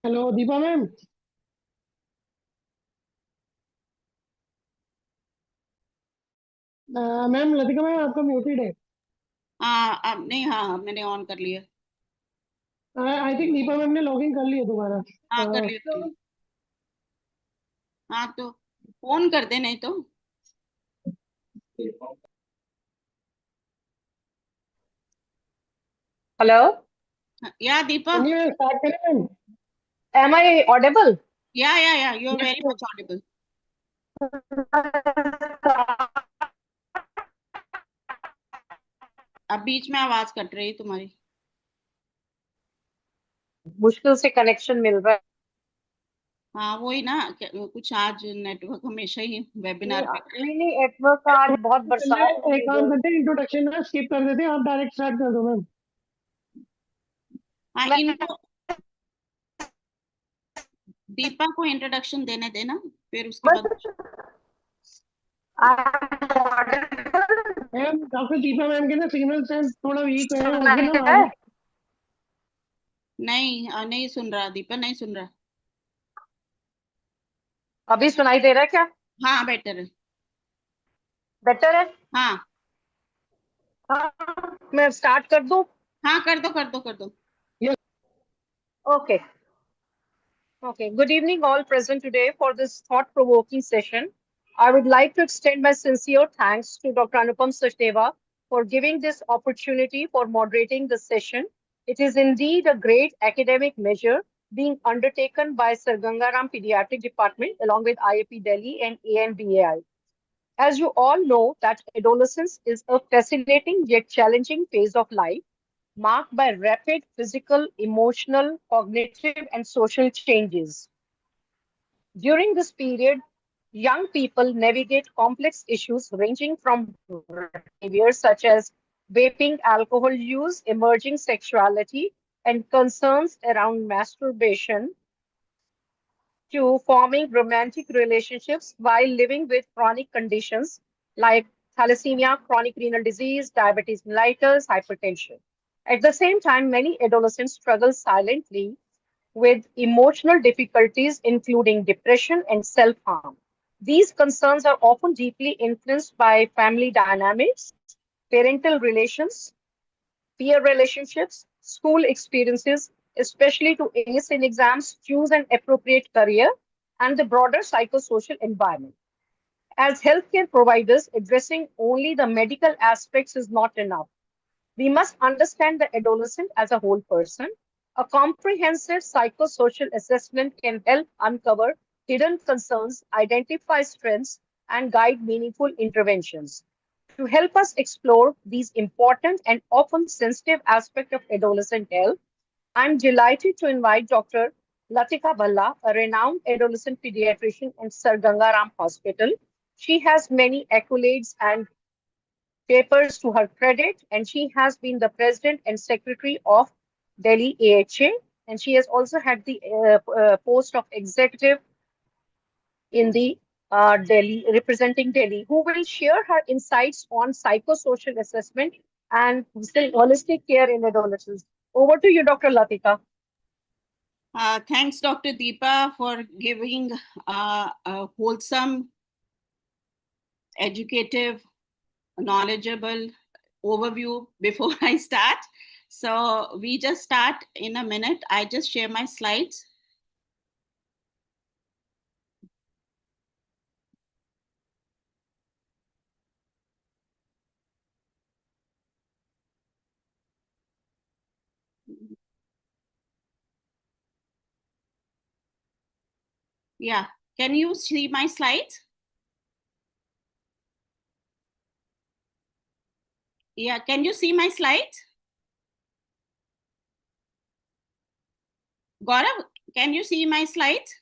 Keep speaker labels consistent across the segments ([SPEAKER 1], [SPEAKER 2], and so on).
[SPEAKER 1] Hello Deepa ma'am. Ma'am Latika ma'am आपका muted है।
[SPEAKER 2] हाँ अब नहीं, हाँ मैंने ऑन कर लिया।
[SPEAKER 1] आई थिंक दीपा मैम ने लॉगिन कर लिया दोबारा।
[SPEAKER 2] हाँ कर लिया कर लिया। हाँ तो फोन कर दे नहीं तो।
[SPEAKER 3] Hello,
[SPEAKER 2] या दीपा।
[SPEAKER 1] चलिए स्टार्ट करें ma'am.
[SPEAKER 3] am I audible?
[SPEAKER 2] Yeah you are
[SPEAKER 1] yes
[SPEAKER 2] very much audible. अब बीच में आवाज कट रही है तुम्हारी।
[SPEAKER 3] मुश्किल से कनेक्शन मिल रहा है।
[SPEAKER 2] हाँ वही ना, कुछ आज नेटवर्क हमेशा ही
[SPEAKER 3] नहीं
[SPEAKER 2] वेबिनार पे।
[SPEAKER 3] नहीं नहीं, नेटवर्क का आज बहुत
[SPEAKER 1] चल रहा
[SPEAKER 3] बरसात
[SPEAKER 1] है,
[SPEAKER 3] है
[SPEAKER 1] एक काम
[SPEAKER 3] इधर।
[SPEAKER 1] करते हैं, इंट्रोडक्शन ना स्किप कर देते हैं, आप डायरेक्ट स्टार्ट कर दो मैम।
[SPEAKER 2] हाँ
[SPEAKER 3] मैं
[SPEAKER 2] इनको, दीपा को इंट्रोडक्शन देने देना, फिर उसके बाद।
[SPEAKER 3] बस audible
[SPEAKER 1] ma'am doctor Deepa ma'am के ना सिग्नल सेंस थोड़ा वीक है,
[SPEAKER 3] सुन
[SPEAKER 1] वो भी ना
[SPEAKER 3] रहे
[SPEAKER 1] आगे।
[SPEAKER 3] हैं?
[SPEAKER 2] नहीं नहीं सुन रहा, दीपा नहीं सुन रहा।
[SPEAKER 3] अभी सुनाई दे रहा है क्या?
[SPEAKER 2] हाँ बेटर है।
[SPEAKER 3] बेटर है।
[SPEAKER 2] हाँ
[SPEAKER 3] हाँ, मैं स्टार्ट कर दूं?
[SPEAKER 2] हाँ कर दो कर दो कर दो।
[SPEAKER 1] Yes.
[SPEAKER 3] Okay okay, good evening all present today for this thought-provoking session. I would like to extend my sincere thanks to Dr. Anupam Sachdeva for giving this opportunity for moderating the session. It is indeed a great academic measure being undertaken by Sir Gangaram Pediatric Department along with IAP Delhi and ANBAI. As you all know, that adolescence is a fascinating yet challenging phase of life marked by rapid physical, emotional, cognitive, and social changes. During this period, young people navigate complex issues ranging from behaviors such as vaping, alcohol use, emerging sexuality, and concerns around masturbation to forming romantic relationships while living with chronic conditions like thalassemia, chronic renal disease, diabetes mellitus, hypertension. At the same time, many adolescents struggle silently with emotional difficulties, including depression and self harm. These concerns are often deeply influenced by family dynamics, parental relations, peer relationships, school experiences, especially to ace in exams, choose an appropriate career, and the broader psychosocial environment. As healthcare providers, addressing only the medical aspects is not enough. We must understand the adolescent as a whole person. A comprehensive psychosocial assessment can help uncover hidden concerns, identify strengths, and guide meaningful interventions. To help us explore these important and often sensitive aspects of adolescent health, I'm delighted to invite Dr. Latika Bhalla, a renowned adolescent pediatrician in Sir Gangaram Hospital. She has many accolades and papers to her credit, and she has been the president and secretary of Delhi AHA, and she has also had the post of executive in the Delhi, representing Delhi, who will share her insights on psychosocial assessment and holistic care in adolescents. Over to you, Dr. Latika.
[SPEAKER 2] Thanks, Dr. Deepa, for giving a wholesome, educative, knowledgeable overview before I start. So we just start in a minute. I just share my slides. Yeah, can you see my slides? Yeah, can you see my slides? Gaurav, can you see my slides?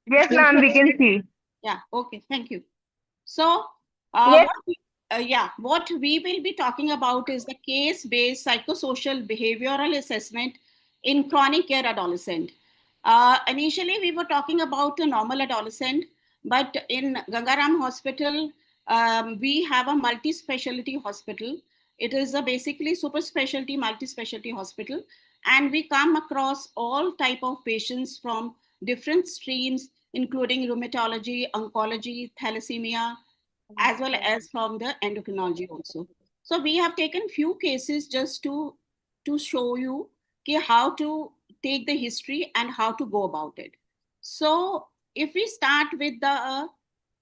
[SPEAKER 3] Yes, ma'am, we can see.
[SPEAKER 2] Yeah, okay, thank you. So,
[SPEAKER 3] Yes.
[SPEAKER 2] what we will be talking about is the case-based psychosocial behavioral assessment in chronic care adolescent. Initially, we were talking about a normal adolescent, but in Gangaram Hospital, we have a multi-specialty hospital. It is a basically super specialty, multi-specialty hospital. And we come across all type of patients from different streams, including rheumatology, oncology, thalassemia, as well as from the endocrinology also. So we have taken few cases just to show you how to take the history and how to go about it. So if we start with the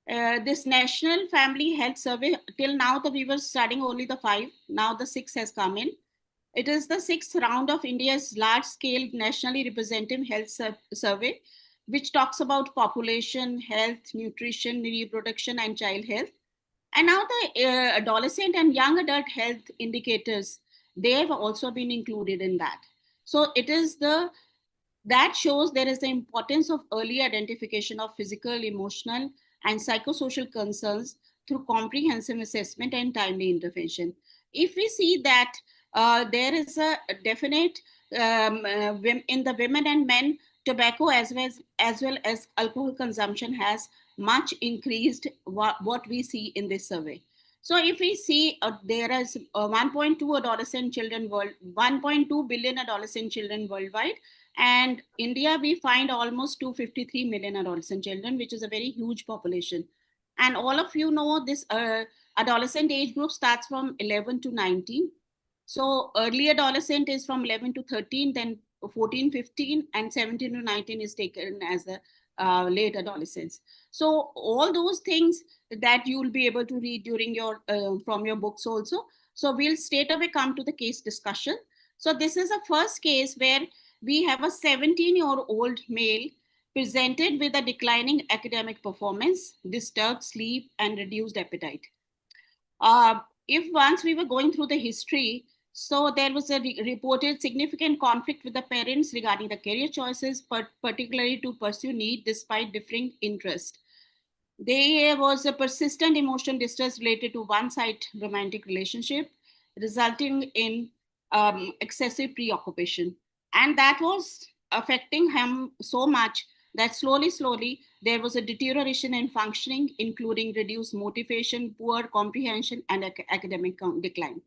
[SPEAKER 2] this National Family Health Survey, till now we were studying only the 5, now the 6 has come in. It is the 6th round of India's large-scale nationally representative health survey, which talks about population, health, nutrition, reproduction, and child health. And now the adolescent and young adult health indicators, they have also been included in that. So it is that shows there is the importance of early identification of physical, emotional, and psychosocial concerns through comprehensive assessment and timely intervention. If we see that there is a definite in the women and men, tobacco as well as alcohol consumption has much increased what we see in this survey. So if we see there is 1.2 adolescent children 1.2 billion adolescent children worldwide, and India, we find almost 253 million adolescent children, which is a very huge population. And all of you know this adolescent age group starts from 11 to 19. So early adolescent is from 11 to 13, then 14, 15, and 17 to 19 is taken as the late adolescence. So all those things that you will be able to read during your from your books also. So we'll straight away come to the case discussion. So this is a first case where we have a 17-year-old male presented with a declining academic performance, disturbed sleep, and reduced appetite. If once we were going through the history, so there was a reported significant conflict with the parents regarding the career choices, particularly to pursue need despite differing interests. There was a persistent emotional distress related to one-sided romantic relationship, resulting in excessive preoccupation. And that was affecting him so much that slowly, there was a deterioration in functioning, including reduced motivation, poor comprehension, and academic decline.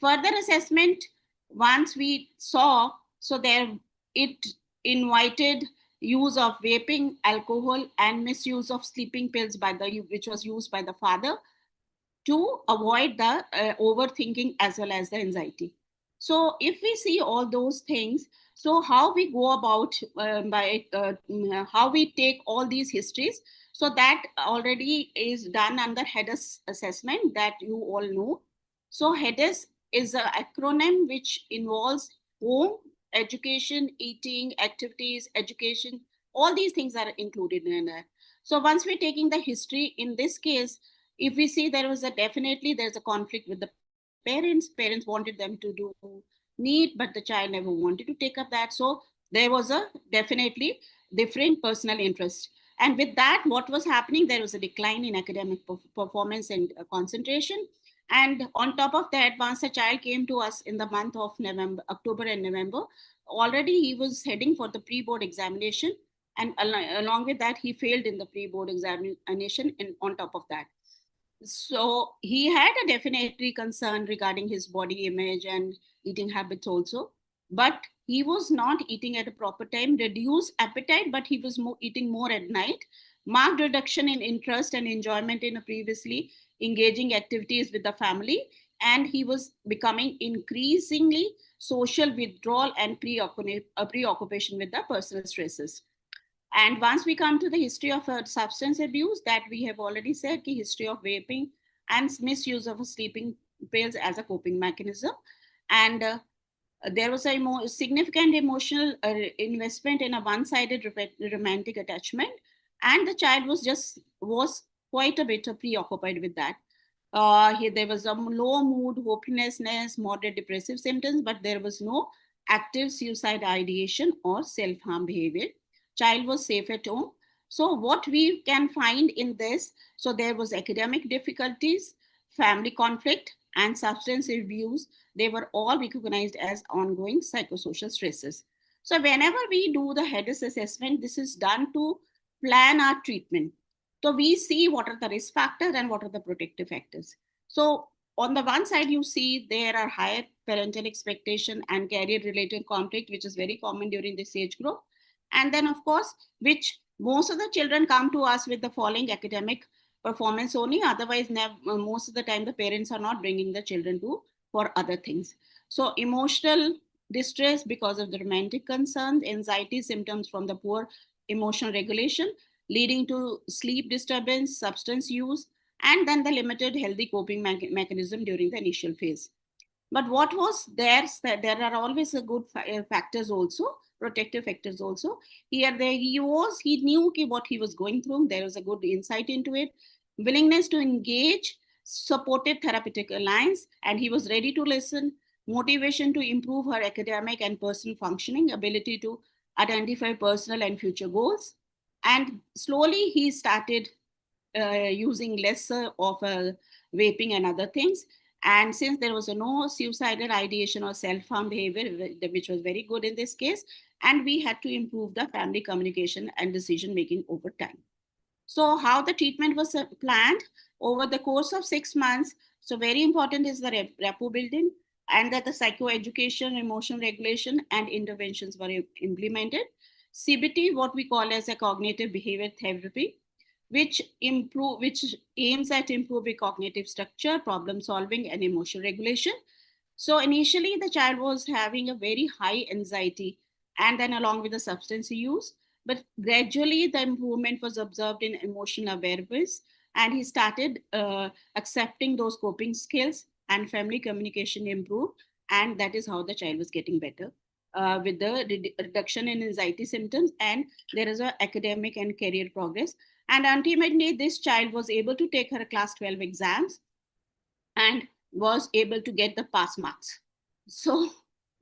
[SPEAKER 2] Further assessment, once we saw, so there it invited use of vaping, alcohol, and misuse of sleeping pills which was used by the father to avoid the overthinking as well as the anxiety. So if we see all those things, so how we go about how we take all these histories, so that already is done under HEDIS assessment that you all know. So HEDIS is an acronym which involves home, education, eating, activities, education, all these things are included in that. So once we're taking the history, in this case, if we see there's a conflict with the parents wanted them to do neat, but the child never wanted to take up that. So there was a definitely different personal interest, and with that what was happening, there was a decline in academic performance and concentration. And on top of that, once a child came to us in the month of October and November, already he was heading for the pre-board examination, and along with that he failed in the pre-board examination. And on top of that, so he had a definitely concern regarding his body image and eating habits also, but he was not eating at a proper time, reduced appetite, but he was eating more at night, marked reduction in interest and enjoyment in a previously engaging activities with the family, and he was becoming increasingly social withdrawal and preoccupation with the personal stresses. And once we come to the history of substance abuse, that we have already said, the history of vaping and misuse of sleeping pills as a coping mechanism. And there was a more significant emotional investment in a one-sided romantic attachment. And the child was quite a bit preoccupied with that. There was a low mood, hopelessness, moderate depressive symptoms, but there was no active suicide ideation or self-harm behavior. Child was safe at home. So what we can find in this, so there was academic difficulties, family conflict, and substance abuse. They were all recognized as ongoing psychosocial stresses. So whenever we do the HEDIS assessment, this is done to plan our treatment. So we see what are the risk factors and what are the protective factors. So on the one side, you see there are higher parental expectation and career related conflict, which is very common during this age group. And then, of course, which most of the children come to us with the following academic performance only. Otherwise, most of the time, the parents are not bringing the children to for other things. So emotional distress because of the romantic concerns, anxiety symptoms from the poor emotional regulation, leading to sleep disturbance, substance use, and then the limited healthy coping mechanism during the initial phase. But what was there, there are always a good factors also, protective factors also. Here he knew what he was going through. There was a good insight into it, willingness to engage, supported therapeutic alliance, and he was ready to listen, motivation to improve her academic and personal functioning, ability to identify personal and future goals. And slowly he started using less of vaping and other things. And since there was no suicidal ideation or self-harm behavior, which was very good in this case, and we had to improve the family communication and decision making over time. So how the treatment was planned over the course of 6 months. So very important is the rapport building, and that the psychoeducation, emotional regulation, and interventions were implemented. CBT, what we call as a cognitive behavior therapy, which aims at improving cognitive structure, problem solving, and emotional regulation. So initially, the child was having a very high anxiety, and then along with the substance use. But gradually, the improvement was observed in emotional awareness, and he started accepting those coping skills, and family communication improved, and that is how the child was getting better. With the reduction in anxiety symptoms, and there is a academic and career progress. And ultimately, this child was able to take her class 12 exams and was able to get the pass marks. So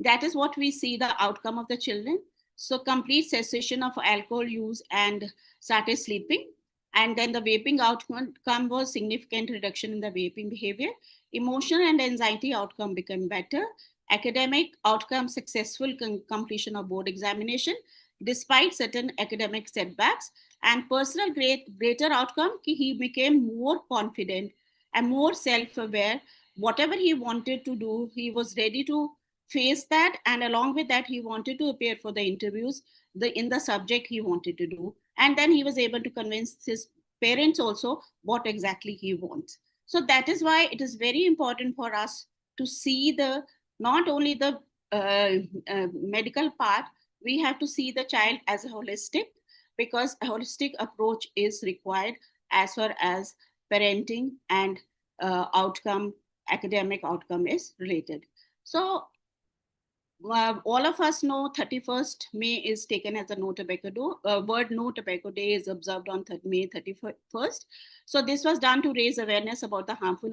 [SPEAKER 2] that is what we see the outcome of the children. So complete cessation of alcohol use and started sleeping. And then the vaping outcome was significant reduction in the vaping behavior. Emotional and anxiety outcome became better. Academic outcome, successful completion of board examination despite certain academic setbacks. And personal greater outcome, he became more confident and more self-aware. Whatever he wanted to do, he was ready to face that, and along with that he wanted to appear for the interviews in the subject he wanted to do, and then he was able to convince his parents also what exactly he wants. So that is why it is very important for us to see the not only the medical part, we have to see the child as a holistic, because a holistic approach is required as far as parenting and outcome, academic outcome is related. So all of us know 31st May is taken as a no tobacco day. World No Tobacco Day is observed on May 31st. So this was done to raise awareness about the harmful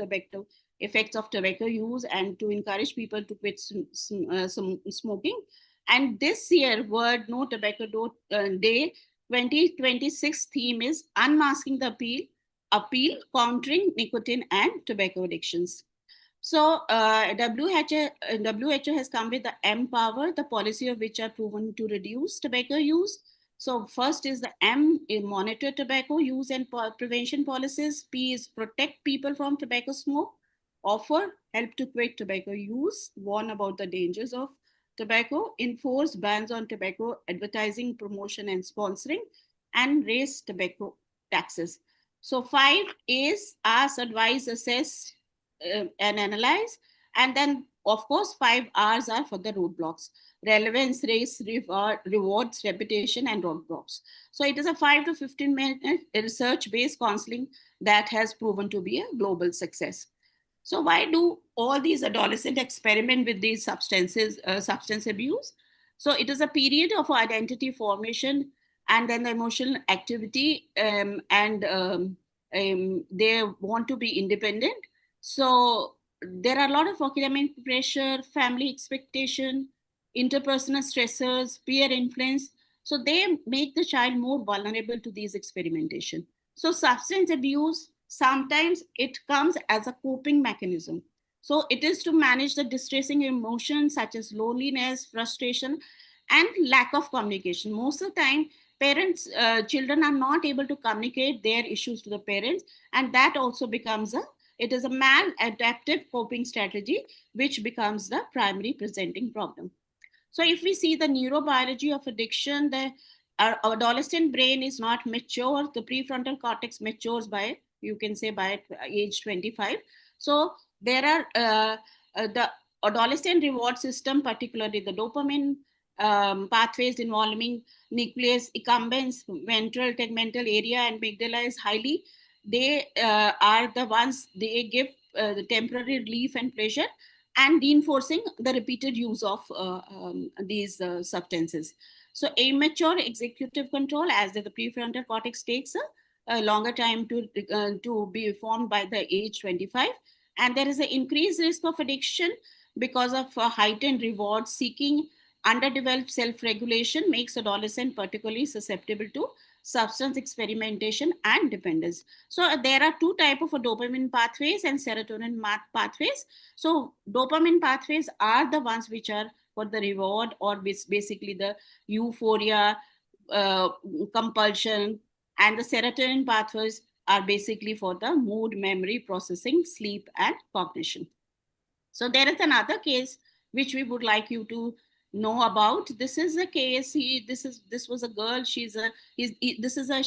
[SPEAKER 2] effects of tobacco use and to encourage people to quit smoking. And this year, World No Tobacco Day 2026 theme is Unmasking the Appeal, Countering Nicotine and Tobacco Addictions. So WHO has come with the M power, the policy of which are proven to reduce tobacco use. So first is the M, monitor tobacco use and prevention policies. P is protect people from tobacco smoke. Offer help to quit tobacco use. Warn about the dangers of tobacco. Enforce bans on tobacco advertising, promotion, and sponsoring. And raise tobacco taxes. So 5 is ask, advise, assess, and analyze. And then, of course, 5 R's are for the roadblocks: relevance, race, rewards, reputation, and roadblocks. So it is a 5 to 15-minute research-based counseling that has proven to be a global success. So why do all these adolescents experiment with these substance abuse? So it is a period of identity formation and then the emotional activity, and they want to be independent. So there are a lot of academic pressure, family expectation, interpersonal stressors, peer influence. So they make the child more vulnerable to these experimentation. So substance abuse, sometimes it comes as a coping mechanism. So it is to manage the distressing emotions such as loneliness, frustration, and lack of communication. Most of the time, children are not able to communicate their issues to the parents, and that also becomes a it is a maladaptive coping strategy, which becomes the primary presenting problem. So if we see the neurobiology of addiction, the our adolescent brain is not mature. The prefrontal cortex matures by, you can say, by age 25. So there are the adolescent reward system, particularly the dopamine pathways involving nucleus accumbens, ventral tegmental area, and amygdala is highly. They are the ones they give the temporary relief and pleasure, and reinforcing the repeated use of these substances. So immature executive control, as the prefrontal cortex takes a longer time to be formed by the age 25. And there is an increased risk of addiction because of heightened reward seeking. Underdeveloped self-regulation makes adolescent particularly susceptible to substance experimentation and dependence. So there are two type of dopamine pathways and serotonin pathways. So dopamine pathways are the ones which are for the reward, or which basically the euphoria, uh, compulsion, and the serotonin pathways are basically for the mood, memory, processing, sleep, and cognition. So there is another case which we would like you to know about. This is a case. This was a girl. This is a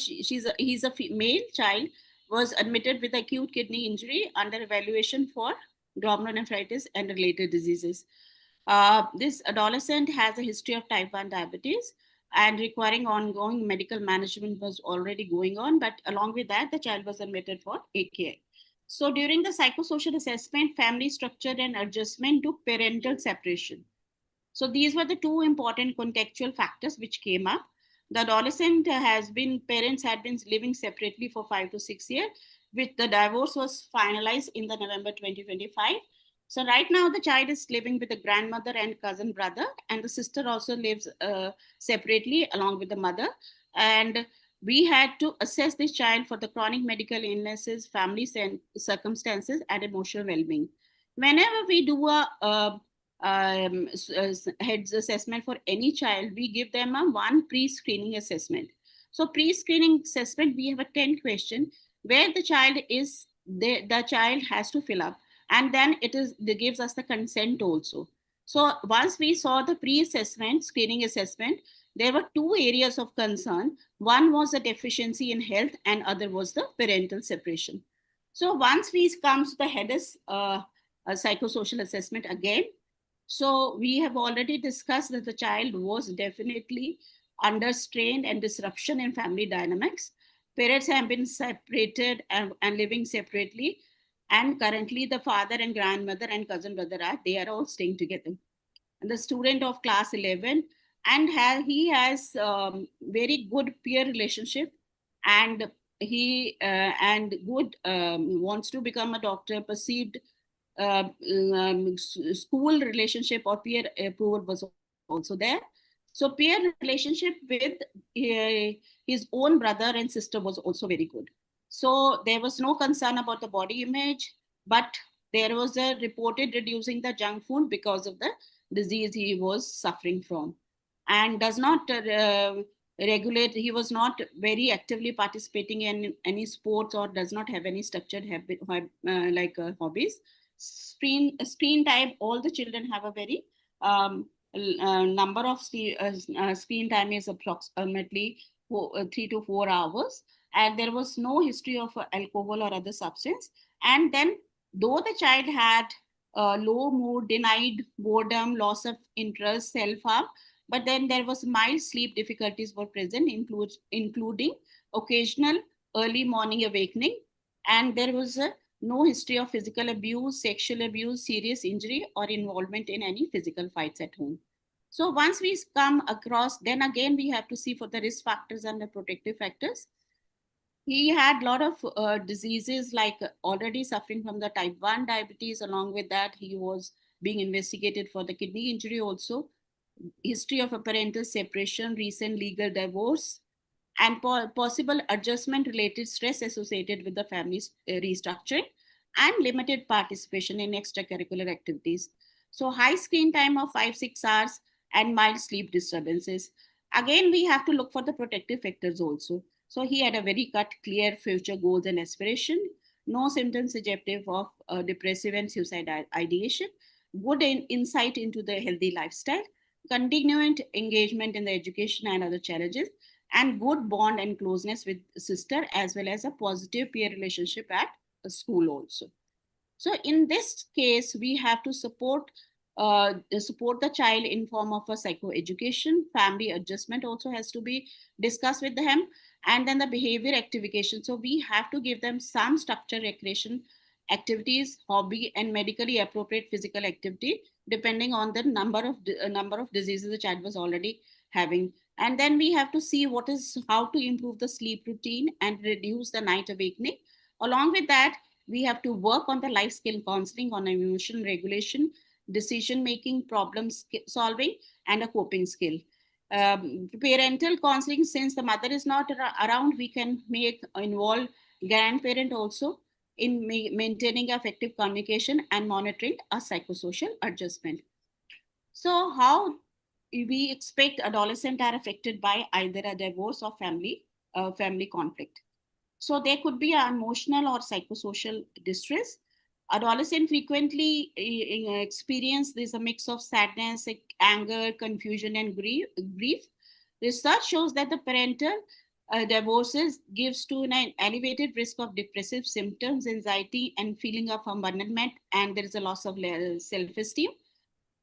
[SPEAKER 2] he's a male child, was admitted with acute kidney injury under evaluation for glomerulonephritis and related diseases. This adolescent has a history of type 1 diabetes, and requiring ongoing medical management was already going on. But along with that, the child was admitted for AKI. So during the psychosocial assessment, family structure and adjustment to parental separation. So these were the two important contextual factors which came up. The adolescent parents had been living separately for 5 to 6 years, which the divorce was finalized in the November 2025. So right now the child is living with the grandmother and cousin brother, and the sister also lives separately along with the mother. And we had to assess this child for the chronic medical illnesses, family circumstances, and emotional well-being. Whenever we do a heads assessment for any child, we give them a one pre-screening assessment. So pre-screening assessment, we have a 10 question where the child child has to fill up, and then it gives us the consent also. So once we saw the pre-assessment screening assessment, there were two areas of concern. One was a deficiency in health, and other was the parental separation. So once we come to the HEDIS psychosocial assessment again, so we have already discussed that the child was definitely under strain and disruption in family dynamics. Parents have been separated and living separately. And currently the father and grandmother and cousin brother they are all staying together. And the student of class 11, and he has very good peer relationship, and he and good wants to become a doctor, perceived school relationship or peer approval was also there. So peer relationship with his own brother and sister was also very good. So there was no concern about the body image, but there was a reported reducing the junk food because of the disease he was suffering from, and does not regulate. He was not very actively participating in any sports, or does not have any structured habit hobbies. Screen time, all the children have a very number of screen time is approximately 3 to 4 hours, and there was no history of alcohol or other substance. And then though the child had low mood, denied boredom, loss of interest, self-harm, but then there was mild sleep difficulties were present, including occasional early morning awakening, and there was no history of physical abuse, sexual abuse, serious injury, or involvement in any physical fights at home. So once we come across, then again we have to see for the risk factors and the protective factors. He had a lot of diseases, like already suffering from the type 1 diabetes. Along with that, he was being investigated for the kidney injury also, history of a parental separation, recent legal divorce, and possible adjustment related stress associated with the family's restructuring, and limited participation in extracurricular activities. So high screen time of 5-6 hours and mild sleep disturbances. Again, we have to look for the protective factors also. So he had a very clear future goals and aspiration. no symptoms suggestive of depressive and suicide ideation, good insight into the healthy lifestyle, continued engagement in the education and other challenges, and good bond and closeness with sister, as well as a positive peer relationship at school also. So in this case, we have to support the child in form of a psychoeducation. Family adjustment also has to be discussed with them, and then the behavior activation. So we have to give them some structured recreation activities, hobby, and medically appropriate physical activity, depending on the number of diseases the child was already having. And then we have to see what is how to improve the sleep routine and reduce the night awakening. Along with that, we have to work on the life skill counseling on emotion regulation, decision making, problem solving, and a coping skill. Parental counseling, since the mother is not around, we can make involve grandparent also in maintaining effective communication and monitoring a psychosocial adjustment. So how we expect adolescents are affected by either a divorce or family conflict. So there could be an emotional or psychosocial distress. Adolescents frequently experience this a mix of sadness, anger, confusion, and grief. Research shows that the parental divorces gives to an elevated risk of depressive symptoms, anxiety, and feeling of abandonment, and there is a loss of self-esteem.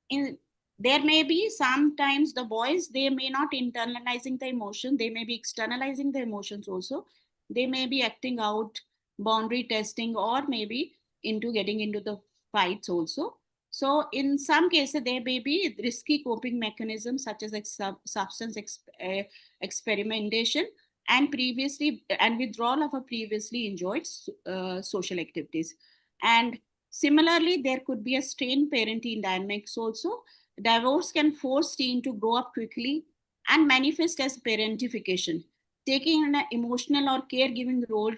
[SPEAKER 2] In there may be sometimes the boys, they may not internalizing the emotion, they may be externalizing the emotions also, they may be acting out, boundary testing, or maybe into getting into the fights also. So in some cases there may be risky coping mechanisms such as substance experimentation and withdrawal of a previously enjoyed social activities. And similarly, there could be a strained parenting dynamics also. Divorce can force teen to grow up quickly and manifest as parentification, taking an emotional or caregiving role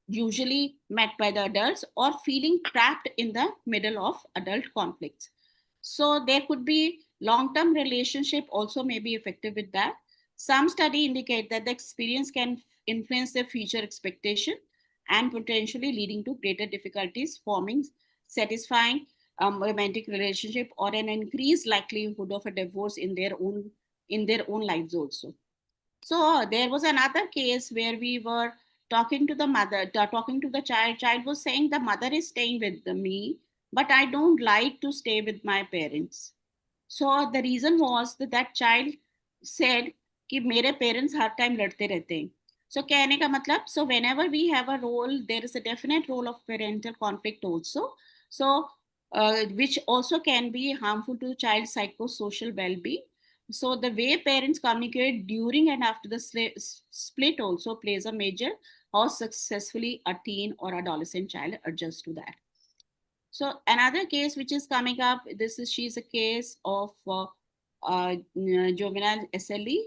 [SPEAKER 2] usually met by the adults or feeling trapped in the middle of adult conflicts. So there could be long-term relationship also may be affected with that. Some study indicate that the experience can influence their future expectation and potentially leading to greater difficulties forming satisfying romantic relationship or an increased likelihood of a divorce in their own lives also. So there was another case where we were talking to the mother, talking to the child. Child was saying the mother is staying with me, but I don't like to stay with my parents. So the reason was that that child said कि मेरे parents हर time लड़ते रहते हैं. So कहने का मतलब, so whenever we have a role, there is a definite role of parental conflict also. So which also can be harmful to child's psychosocial well-being. So the way parents communicate during and after the split also plays a major how successfully a teen or adolescent child adjusts to that. So another case which is coming up, she's a case of juvenile SLE,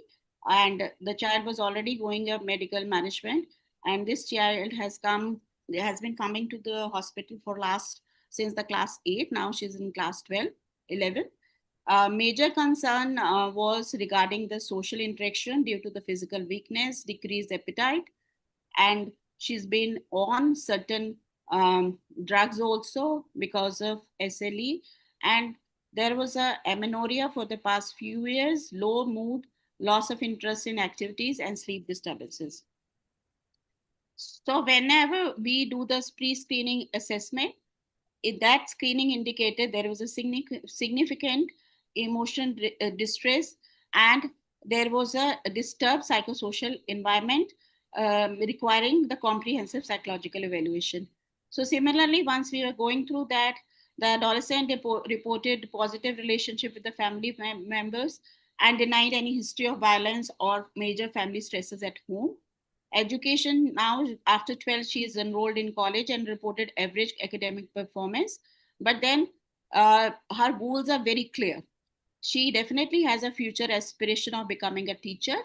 [SPEAKER 2] and the child was already going up medical management, and this child has been coming to the hospital for last since the class 8. Now she's in class 12, 11. Major concern was regarding the social interaction due to the physical weakness, decreased appetite, and she's been on certain drugs also because of SLE. And there was a amenorrhea for the past few years, low mood, loss of interest in activities, and sleep disturbances. So whenever we do this pre-screening assessment, that screening indicated there was a significant emotion distress, and there was a disturbed psychosocial environment requiring the comprehensive psychological evaluation. So similarly, once we were going through that, the adolescent reported positive relationship with the family members and denied any history of violence or major family stresses at home. Education, now after 12 she is enrolled in college and reported average academic performance, but then her goals are very clear. She definitely has a future aspiration of becoming a teacher.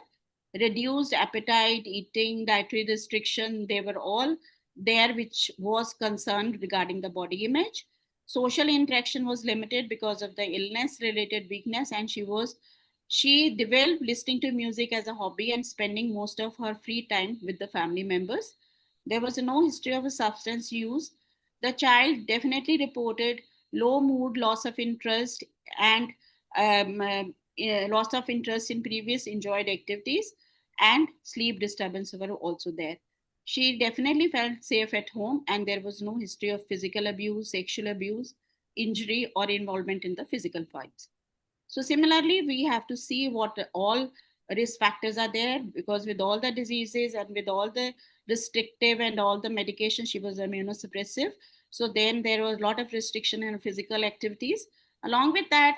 [SPEAKER 2] Reduced appetite, eating, dietary restriction, they were all there, which was concerned regarding the body image. Social interaction was limited because of the illness related weakness, and she developed listening to music as a hobby and spending most of her free time with the family members. There was no history of a substance use. The child definitely reported low mood, loss of interest, and loss of interest in previous enjoyed activities, and sleep disturbance were also there. She definitely felt safe at home, and there was no history of physical abuse, sexual abuse, injury, or involvement in the physical fights. So similarly, we have to see what all risk factors are there, because with all the diseases and with all the restrictive and all the medication, she was immunosuppressive. So then there was a lot of restriction in physical activities. Along with that,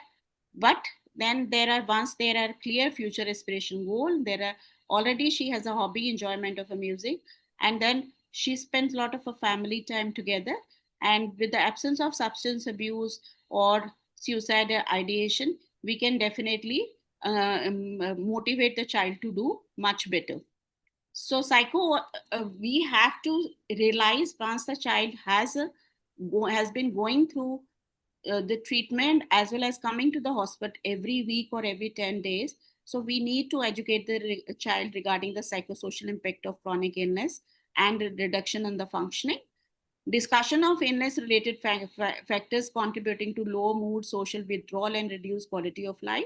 [SPEAKER 2] but then there are, once there are clear future aspiration goal, there are already she has a hobby enjoyment of a music, and then she spends a lot of her family time together. And with the absence of substance abuse or suicide ideation, we can definitely motivate the child to do much better. So we have to realize once the child has been going through the treatment as well as coming to the hospital every week or every 10 days. So we need to educate the child regarding the psychosocial impact of chronic illness and the reduction in the functioning. Discussion of illness related factors contributing to low mood, social withdrawal, and reduced quality of life.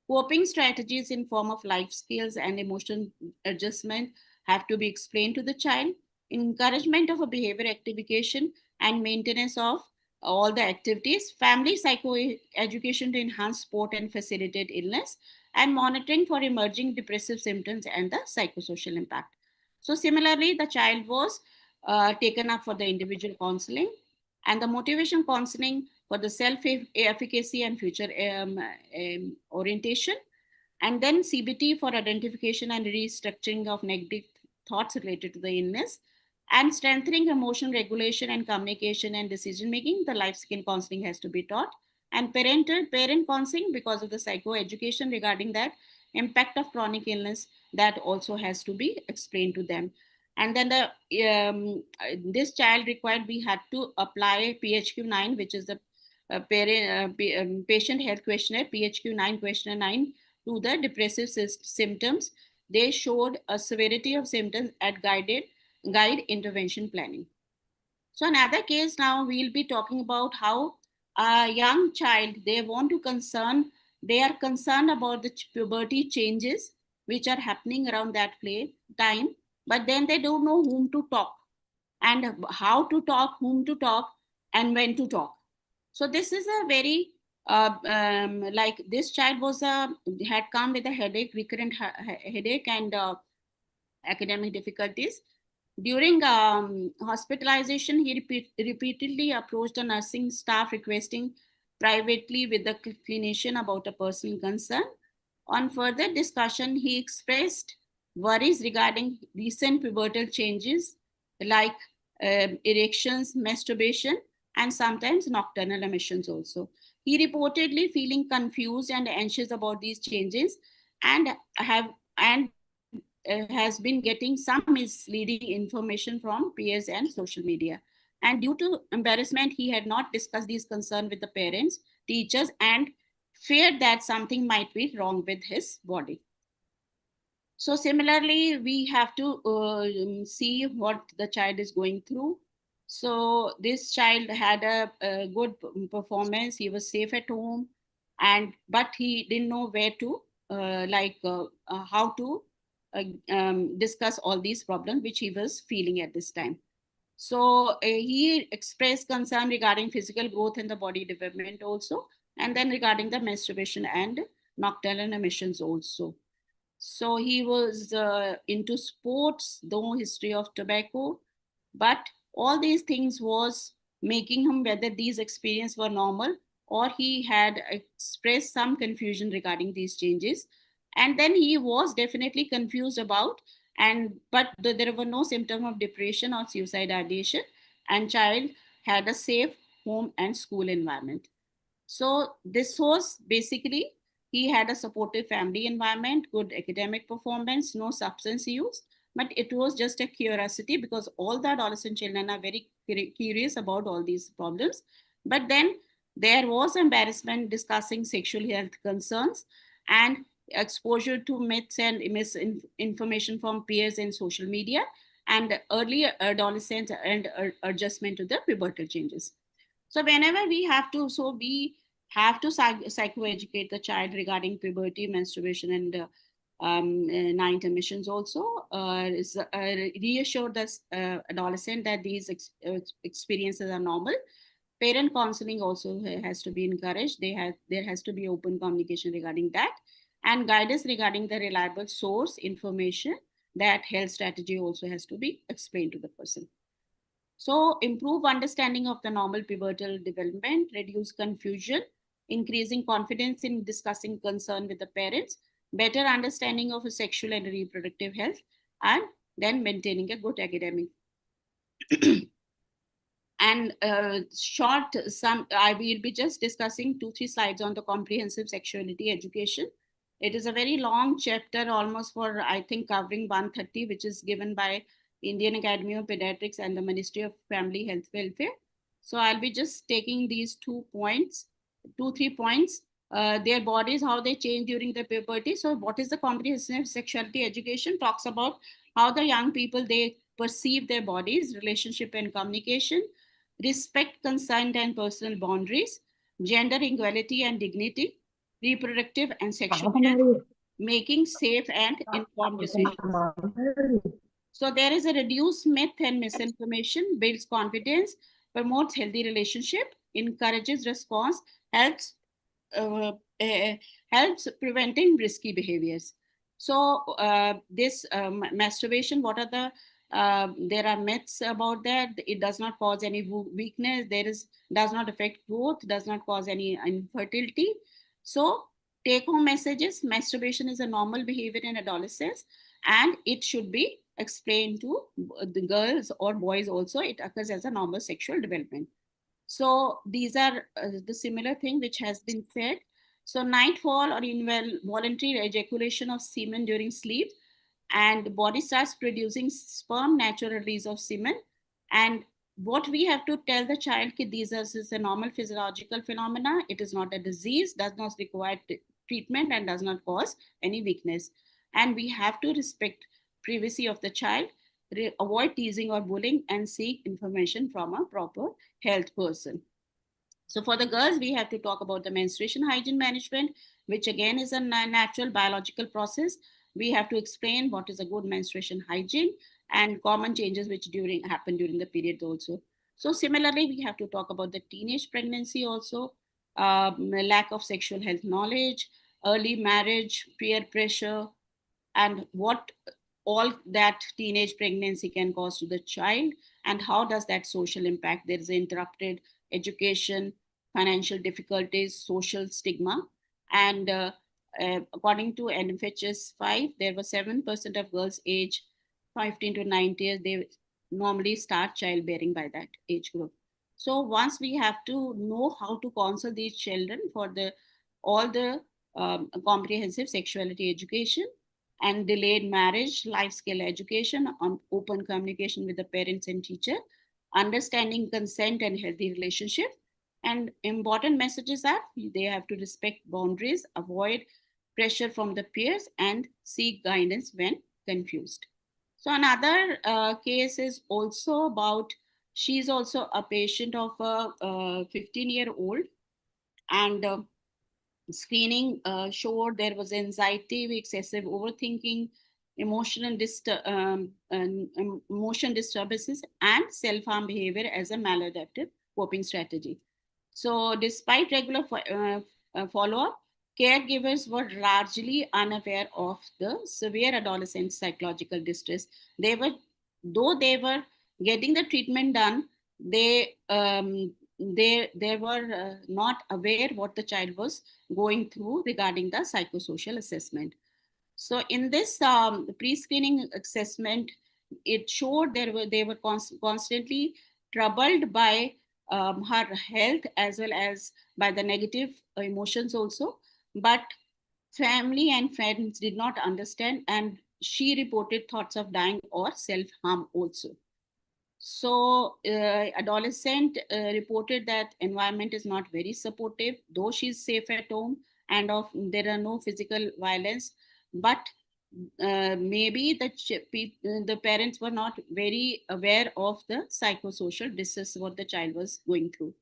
[SPEAKER 2] Coping strategies in form of life skills and emotional adjustment have to be explained to the child. Encouragement of a behavior activation and maintenance of all the activities. Family psychoeducation to enhance support and facilitate illness. And monitoring for emerging depressive symptoms and the psychosocial impact. So similarly, the child was taken up for the individual counseling, and the motivation counseling for the self-efficacy and future orientation, and then CBT for identification and restructuring of negative thoughts related to the illness, and strengthening emotional regulation and communication and decision making. The life skill counseling has to be taught, and parent counseling because of the psychoeducation regarding that impact of chronic illness, that also has to be explained to them. And then this child required, we had to apply PHQ-9, which is the patient health questionnaire, PHQ-9 questionnaire 9, to the depressive symptoms. They showed a severity of symptoms at guide intervention planning. So another case, now we'll be talking about how a young child, they are concerned about the puberty changes which are happening around that time, but then they don't know whom to talk and how to talk, whom to talk, and when to talk. So this is a very like this child had come with a headache, recurrent headache, and academic difficulties. During hospitalization, he repeatedly approached the nursing staff requesting privately with the clinician about a personal concern. On further discussion, he expressed worries regarding recent pubertal changes like erections, masturbation, and sometimes nocturnal emissions also. He reportedly feeling confused and anxious about these changes, and has been getting some misleading information from peers and social media. And due to embarrassment, he had not discussed these concerns with the parents, teachers, and feared that something might be wrong with his body. So similarly, we have to see what the child is going through. So this child had a good performance. He was safe at home, and but he didn't know where to how to discuss all these problems which he was feeling at this time. So he expressed concern regarding physical growth and the body development also, and then regarding the masturbation and nocturnal emissions also. So he was into sports, no history of tobacco, but all these things was making him whether these experiences were normal or he had expressed some confusion regarding these changes. And then he was definitely confused about, but there were no symptom of depression or suicide ideation, and child had a safe home and school environment. So this was basically, he had a supportive family environment, good academic performance, no substance use, but it was just a curiosity because all the adolescent children are very curious about all these problems. But then there was embarrassment discussing sexual health concerns and exposure to myths and misinformation from peers and social media. and early adolescence and adjustment to the pubertal changes. So whenever we have to, psychoeducate the child regarding puberty, menstruation, and night emissions also. Reassure the adolescent that these experiences are normal. Parent counseling also has to be encouraged. There has to be open communication regarding that, and guidance regarding the reliable source information. That health strategy also has to be explained to the person. So improve understanding of the normal pivotal development, reduce confusion, increasing confidence in discussing concern with the parents, better understanding of sexual and reproductive health, and then maintaining a good academic. And I will be just discussing 2-3 slides on the comprehensive sexuality education. It is a very long chapter, almost for, I think, covering 130, which is given by Indian Academy of Pediatrics and the Ministry of Family Health Welfare. So I'll be just taking these 3 points. Their bodies, how they change during the puberty. So what is the comprehensive sexuality education? Talks about how the young people, they perceive their bodies, relationship and communication, respect, consent, and personal boundaries, gender equality and dignity, reproductive and sexual health, making safe and informed decisions. So there is a reduced myth and misinformation, builds confidence, promotes healthy relationship, encourages response, helps uh, helps preventing risky behaviors. So this masturbation, what are the there are myths about that. It does not cause any weakness. Does not affect growth. Does not cause any infertility. So take home messages: masturbation is a normal behavior in adolescence, and it should be explained to the girls or boys also. It occurs as a normal sexual development. So these are the similar thing which has been said. So nightfall or involuntary ejaculation of semen during sleep, and the body starts producing sperm, natural release of semen. And what we have to tell the child that is a normal physiological phenomena. It is not a disease, does not require treatment, and does not cause any weakness. And we have to respect privacy of the child, avoid teasing or bullying, and seek information from a proper health person. So for the girls, we have to talk about the menstruation hygiene management, which again is a natural biological process. We have to explain what is a good menstruation hygiene and common changes which happen during the period also. So similarly, we have to talk about the teenage pregnancy also, lack of sexual health knowledge, early marriage, peer pressure, and what all that teenage pregnancy can cause to the child, and how does that social impact. There is interrupted education, financial difficulties, social stigma. And according to NFHS 5, there were 7% of girls age 15 to 90 years, they normally start childbearing by that age group. So once we have to know how to counsel these children for all the comprehensive sexuality education, and delayed marriage, life skill education, on open communication with the parents and teacher, understanding consent and healthy relationship. And important messages are they have to respect boundaries, avoid pressure from the peers, and seek guidance when confused. So another case is also about, she's also a patient of a 15-year-old, and screening showed there was anxiety, excessive overthinking, emotion disturbances, and self-harm behavior as a maladaptive coping strategy. So despite regular follow-up, caregivers were largely unaware of the severe adolescent psychological distress. Though they were getting the treatment done, they were not aware what the child was going through regarding the psychosocial assessment. So in this pre-screening assessment, it showed they were constantly troubled by her health as well as by the negative emotions also. But family and friends did not understand, and she reported thoughts of dying or self-harm also. So adolescent reported that environment is not very supportive, though she's safe at home and there are no physical violence, but maybe the parents were not very aware of the psychosocial distress what the child was going through.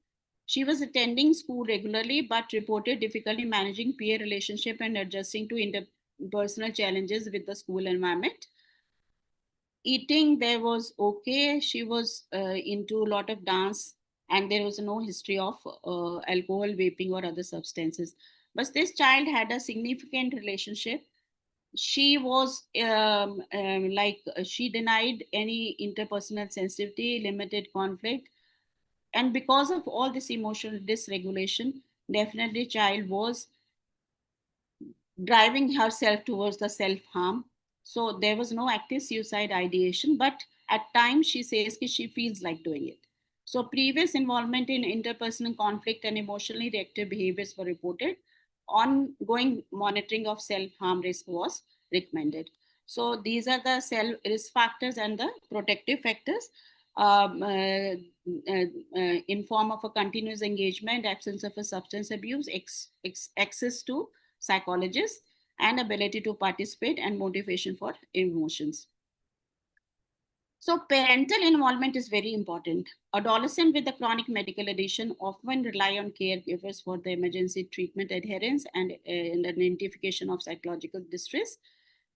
[SPEAKER 2] She was attending school regularly, but reported difficulty managing peer relationship and adjusting to interpersonal challenges with the school environment. Eating there was okay. She was into a lot of dance, and there was no history of alcohol, vaping, or other substances. But this child had a significant relationship. She was she denied any interpersonal sensitivity, limited conflict, and because of all this emotional dysregulation, definitely child was driving herself towards the self harm. So there was no active suicide ideation, but at times she says that she feels like doing it. So previous involvement in interpersonal conflict and emotionally reactive behaviors were reported. Ongoing monitoring of self harm risk was recommended. So these are the self risk factors and the protective factors. In form of a continuous engagement, absence of a substance abuse, access to psychologists, and ability to participate and motivation for emotions. So parental involvement is very important. Adolescents with a chronic medical addiction often rely on caregivers for the emergency treatment adherence and identification of psychological distress.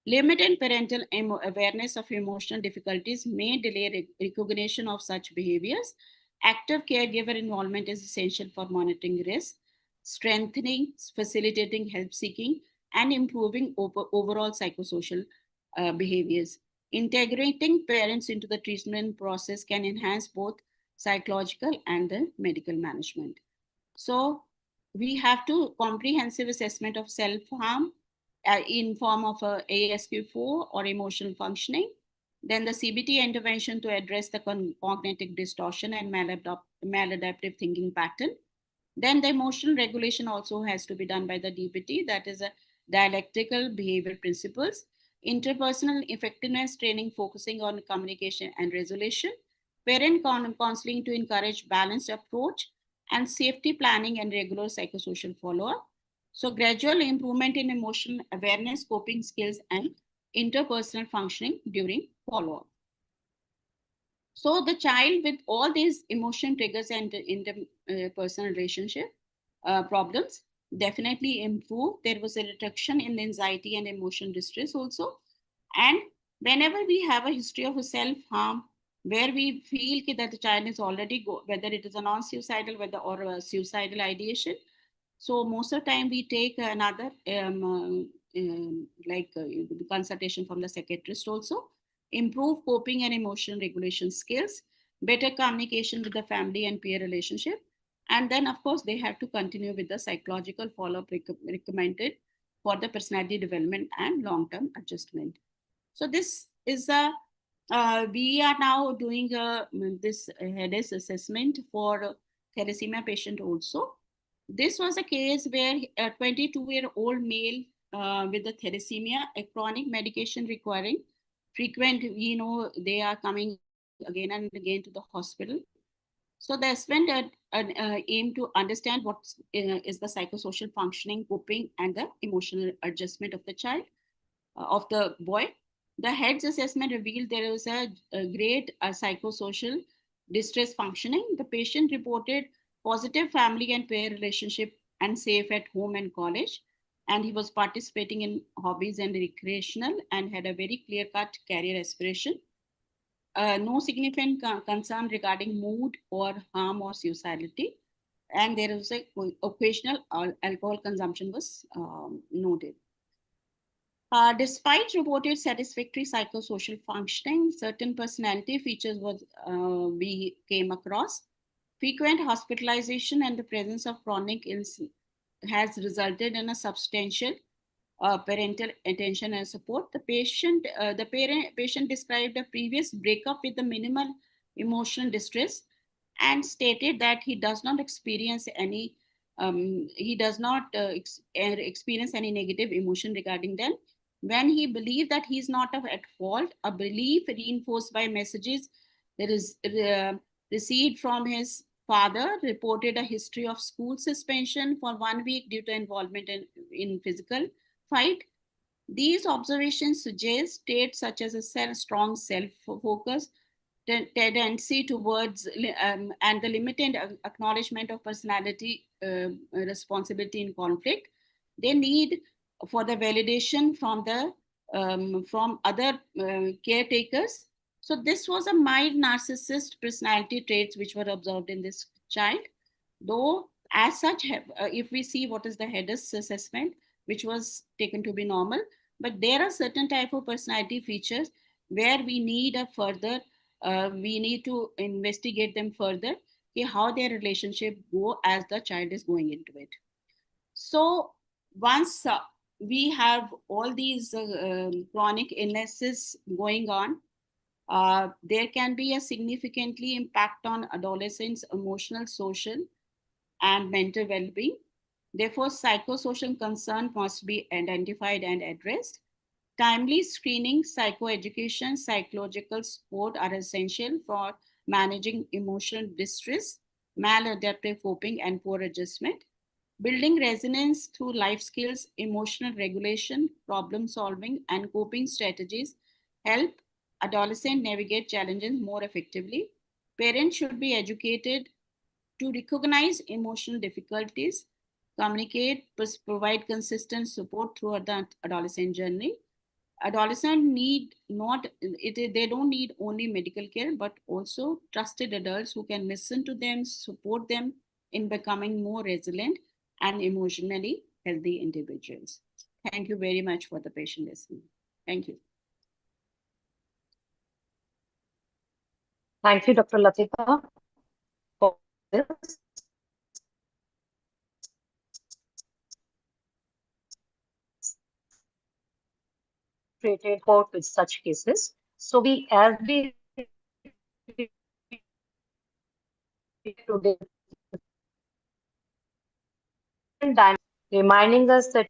[SPEAKER 2] Limited parental awareness of emotional difficulties may delay recognition of such behaviors. Active caregiver involvement is essential for monitoring risk, strengthening, facilitating help seeking, and improving overall psychosocial behaviors. Integrating parents into the treatment process can enhance both psychological and the medical management. So we have to comprehensive assessment of self-harm in form of a ASQ4 or emotional functioning. Then the CBT intervention to address the cognitive distortion and maladaptive thinking pattern. Then the emotional regulation also has to be done by the DBT, that is a dialectical behavior principles, interpersonal effectiveness training focusing on communication and resolution, parent counseling to encourage balanced approach, and safety planning and regular psychosocial follow-up. So gradual improvement in emotional awareness, coping skills, and interpersonal functioning during follow-up. So the child with all these emotion triggers and interpersonal relationship problems definitely improved. There was a reduction in anxiety and emotion distress also. And whenever we have a history of a self-harm, where we feel that the child is already, whether it is a non-suicidal, whether or a suicidal ideation, so most of the time we take another consultation from the psychiatrist also, improve coping and emotional regulation skills, better communication with the family and peer relationship. And then of course they have to continue with the psychological follow-up recommended for the personality development and long-term adjustment. So this is a we are now doing this HEDIS assessment for thalassemia patient also. This was a case where a 22-year-old male with the thalassemia, a chronic medication requiring frequent, they are coming again and again to the hospital. So the assessment aim to understand what is the psychosocial functioning, coping, and the emotional adjustment of the child, of the boy. The head's assessment revealed there was a great psychosocial distress functioning. The patient reported positive family and peer relationship and safe at home and college. And he was participating in hobbies and recreational and had a very clear-cut career aspiration. No significant concern regarding mood or harm or suicidality. And there was a occasional alcohol consumption was noted. Despite reported satisfactory psychosocial functioning, certain personality features we came across. Frequent hospitalization and the presence of chronic illness has resulted in a substantial parental attention and support. Patient described a previous breakup with the minimal emotional distress and stated that he does not experience any experience any negative emotion regarding them. When he believed that he's not at fault, a belief reinforced by messages that is received from his father reported a history of school suspension for 1 week due to involvement in physical fight. These observations suggest traits such as a strong self-focus, tendency towards and the limited acknowledgement of personality responsibility in conflict. They need for the validation from other caretakers. So this was a mild narcissist personality traits which were observed in this child. Though as such, if we see what is the Hedges assessment, which was taken to be normal, but there are certain type of personality features where we need a further we need to investigate them further, okay, how their relationship go as the child is going into it. So once we have all these chronic illnesses going on, there can be a significantly impact on adolescents' emotional, social, and mental well-being. Therefore, psychosocial concern must be identified and addressed. Timely screening, psychoeducation, psychological support are essential for managing emotional distress, maladaptive coping, and poor adjustment. Building resilience through life skills, emotional regulation, problem solving, and coping strategies help adolescents navigate challenges more effectively. Parents should be educated to recognize emotional difficulties, communicate, provide consistent support throughout the adolescent journey. Adolescents need not they don't need only medical care but also trusted adults who can listen to them, support them in becoming more resilient and emotionally healthy individuals. Thank you very much for the patient listening. Thank you.
[SPEAKER 3] Thank you, Dr. Latika, for this. Treated court with such cases. So as we today, reminding us that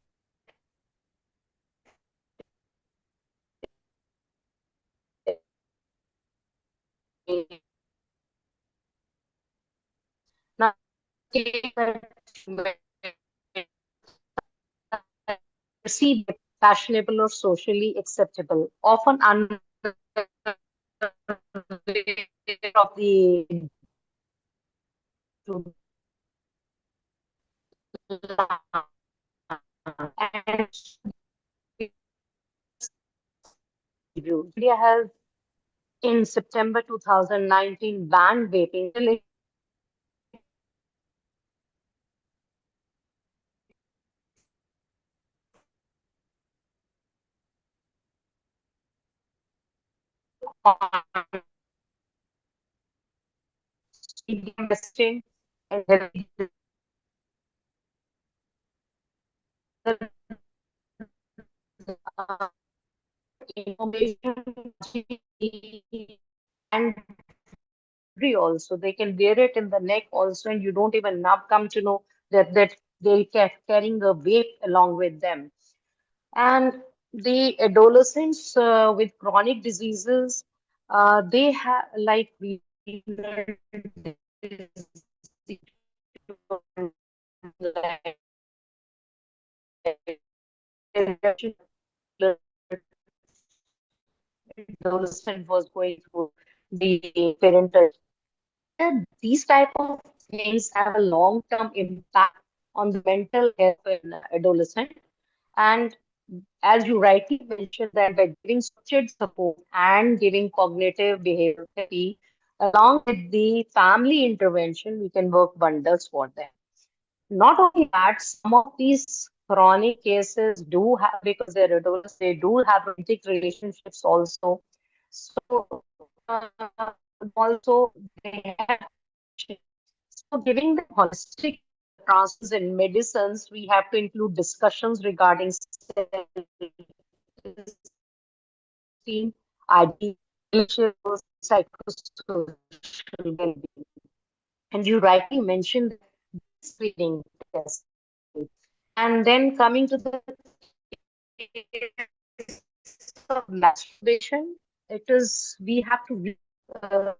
[SPEAKER 3] now perceived fashionable or socially acceptable, often unaware of the and India has in September 2019 banned vaping investing and heavy information and also they can wear it in the neck also, and you don't even now come to know that they carrying a vape along with them. And the adolescents with chronic diseases, they have like we adolescent was going through the parental. And these type of things have a long-term impact on the mental health of an adolescent. And as you rightly mentioned, that by giving structured support and giving cognitive behavioral therapy, along with the family intervention, we can work wonders for them. Not only that, some of these chronic cases do have, because they're adults, they do have romantic relationships also. So, uh, also, they have, so giving them holistic transfers in medicines, we have to include discussions regarding self-esteem, ID, psychosocial well-being. And you rightly mentioned screening test. And then coming to the case of masturbation, it is we have to read uh,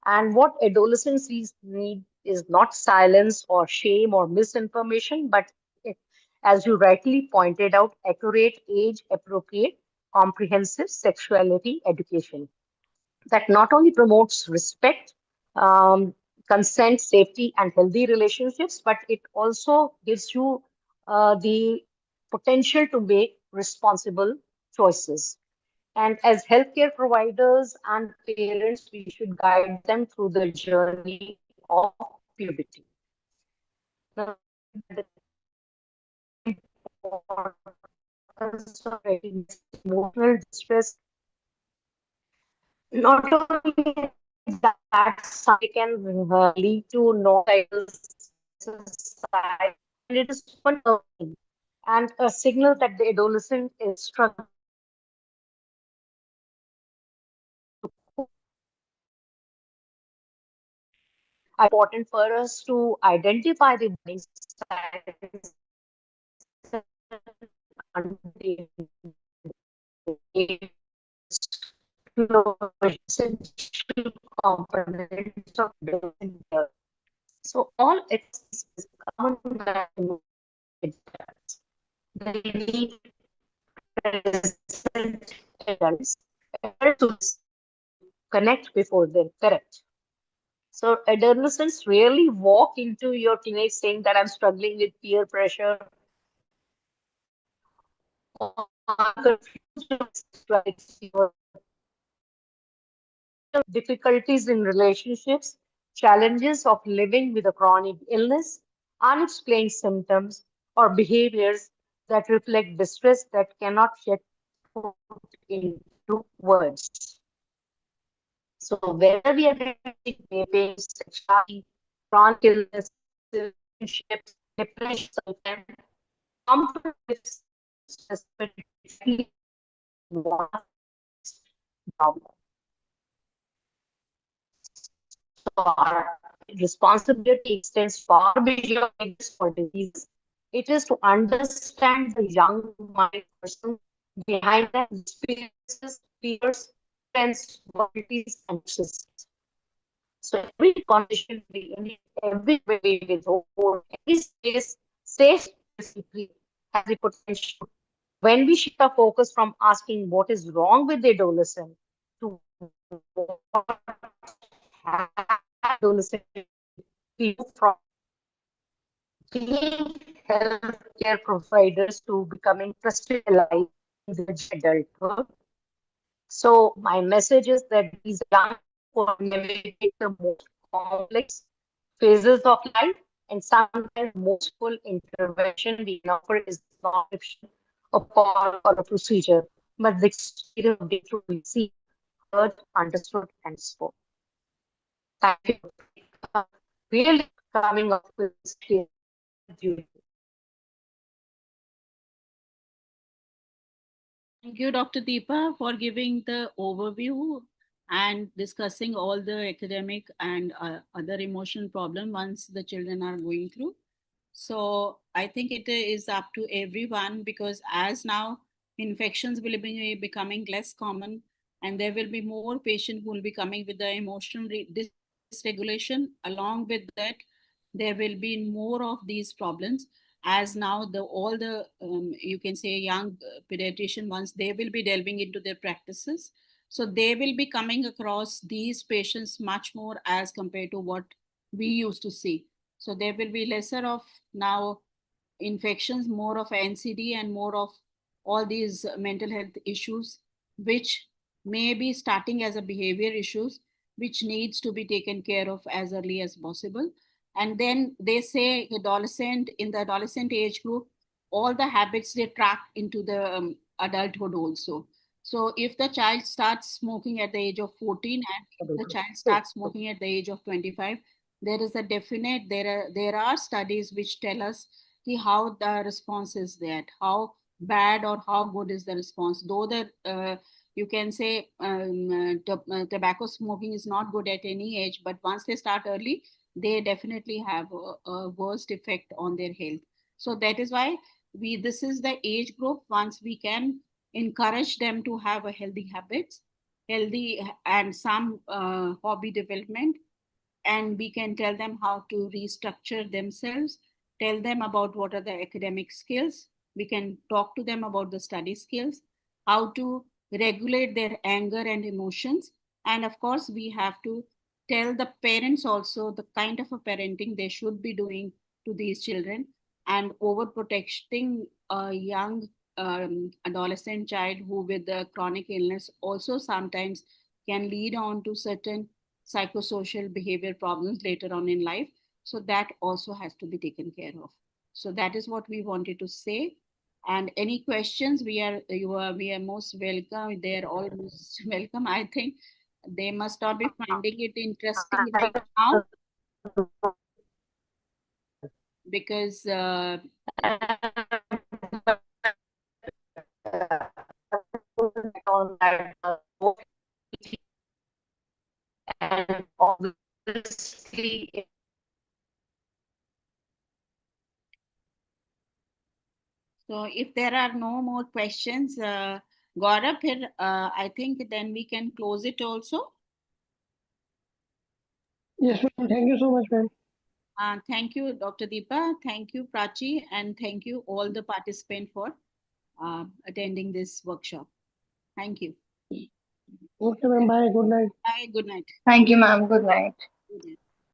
[SPEAKER 3] and what adolescents need is not silence or shame or misinformation, but as you rightly pointed out, accurate, age appropriate, comprehensive sexuality education that not only promotes respect, um, consent, safety, and healthy relationships, but it also gives you the potential to make responsible choices. And as healthcare providers and parents, we should guide them through the journey of puberty. Now, the importance of recognizing emotional distress, not only that, something can lead to non-cycle suicide, and it is often early and a signal that the adolescent is struggling to cope. Important for us to identify the warning signs essential components of adolescent care. So all it's common they need present adults to connect before they correct. So adolescents really walk into your teenage saying that I'm struggling with peer pressure or I'm confused with sexuality or difficulties in relationships, challenges of living with a chronic illness, unexplained symptoms, or behaviors that reflect distress that cannot yet put into words. So whether we are addressing vaping, sexuality, chronic illness, relationships, depression, sometimes come to this assessment exactly what problem. So our responsibility extends far beyond this for diseases. It is to understand the young mind person behind them, experiences, fears, strengths, vulnerabilities, and success. So every conversation we end, every way we hold, every safe space we create has the potential. When we shift our focus from asking what is wrong with the adolescent to what has adolescent, we move from being healthcare providers to becoming trusted allies in the adulthood. So my message is that these young people navigate the most complex phases of life, and sometimes most full intervention we can offer is not a prescription, a call, or a procedure, but the experience of being truly seen, heard, understood, and spoken. Thank you for really coming up with this clear view.
[SPEAKER 2] Thank you, Dr. Deepa, for giving the overview and discussing all the academic and other emotional problem once the children are going through. So I think it is up to everyone because as now infections will be becoming less common and there will be more patients who will be coming with the emotional dysregulation. Along with that, there will be more of these problems as now the all the you can say young pediatrician ones they will be delving into their practices, so they will be coming across these patients much more as compared to what we used to see. So there will be lesser of now infections, more of NCD and more of all these mental health issues, which may be starting as a behavior issues, which needs to be taken care of as early as possible. And then they say adolescent in the adolescent age group, all the habits they track into the adulthood also. So if the child starts smoking at the age of 14 and if the child starts smoking at the age of 25, there is a definite there are studies which tell us how the response is that how bad or how good is the response, though the you can say tobacco smoking is not good at any age, but once they start early they definitely have a worst effect on their health. So that is why we this is the age group once we can encourage them to have a healthy habits, healthy and some hobby development, and we can tell them how to restructure themselves tell them about what are the academic skills. We can talk to them about the study skills, how to regulate their anger and emotions. And of course, we have to tell the parents also the kind of a parenting they should be doing to these children. And overprotecting a young adolescent child who with the chronic illness also sometimes can lead on to certain psychosocial behavior problems later on in life. So that also has to be taken care of. So that is what we wanted to say. And any questions, we are most welcome. They are all most welcome. I think they must not be finding it interesting right now because
[SPEAKER 3] and obviously
[SPEAKER 2] so if there are no more questions, Gaurav, I think then we can close it also.
[SPEAKER 1] Yes, ma'am. Thank you so much, ma'am.
[SPEAKER 2] Thank you, Dr. Deepa. Thank you, Prachi. And thank you all the participants for attending this workshop. Thank you.
[SPEAKER 1] Okay, ma'am. Bye. Good night.
[SPEAKER 2] Bye. Good night.
[SPEAKER 4] Thank you, ma'am. Good night.
[SPEAKER 2] Good night.